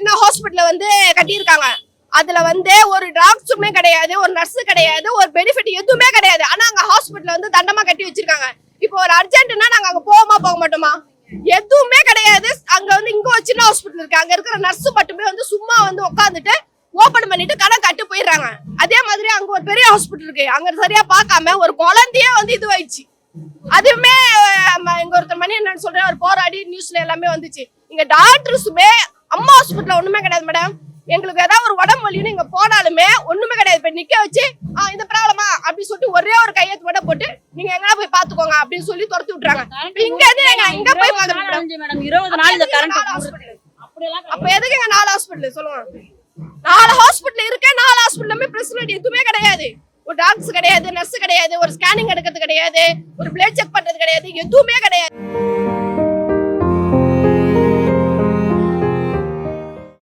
சின்ன ஹாஸ்பிட்டல் வந்து கட்டியிருக்காங்க. அதுல வந்து ஒரு டாக்டருமே கிடையாது, ஒரு நர்ஸ் கிடையாது, ஒரு பெனிஃபிட் எதுவுமே கிடையாது. ஆனா அங்க ஹாஸ்பிட்டல் வந்து தண்டமா கட்டி வச்சிருக்காங்க. இப்போ ஒரு அர்ஜென்ட்னா நாங்க அங்க போக மாட்டோமா? எதுவுமே கிடையாது. அங்க வந்து இங்க ஒரு சின்ன ஹாஸ்பிட்டல் இருக்கு. அங்க இருக்கிற நர்ஸ் மட்டுமே வந்து சும்மா வந்து உட்காந்துட்டு ஓபன் பண்ணிட்டு கடன் கட்டு போயிடுறாங்க. அதே மாதிரி அங்க ஒரு பெரிய ஹாஸ்பிட்டல் இருக்கு. அங்க சரியா பார்க்காம ஒரு குழந்தையே வந்து இதுவாயிடுச்சு. அதுவுமே இங்க ஒருத்தர் மணி என்னன்னு சொல்றேன், ஒரு போராடி நியூஸ்ல எல்லாமே வந்துச்சு. இங்க டாக்டர்ஸுமே அம்மா ஹாஸ்பிட்டல் ஒண்ணுமே கிடையாது மேடம். எங்களுக்கு ஏதாவது ஒரு உடம்பு வலின்னு இங்க போனாலுமே ஒண்ணுமே கிடையாது. இப்ப நிக்க வச்சு இந்த ப்ராப்ளமா அப்படின்னு சொல்லிட்டு ஒரே ஒரு கையெழுத்து மட்டும் போட்டு நீங்க எங்க போய் பாத்துக்கோங்க அப்படின்னு சொல்லி துரத்தி விட்டுறாங்க. இங்க எங்க போய் அப்ப எதுக்கு எங்க 4 ஹாஸ்பிட்டல் சொல்லுவாங்க? 4 ஹாஸ்பிட்டல் இருக்கு. 4 ஹாஸ்பிட்டலுமே ஃபெசிலிட்டி எதுவுமே கிடையாது. ஒரு டாக்டர்ஸ் கிடையாது, நர்ஸ் கிடையாது, ஒரு ஸ்கேனிங் எடுக்கிறது கிடையாது, ஒரு பிளட் செக் பண்றது கிடையாது, எதுவுமே கிடையாது.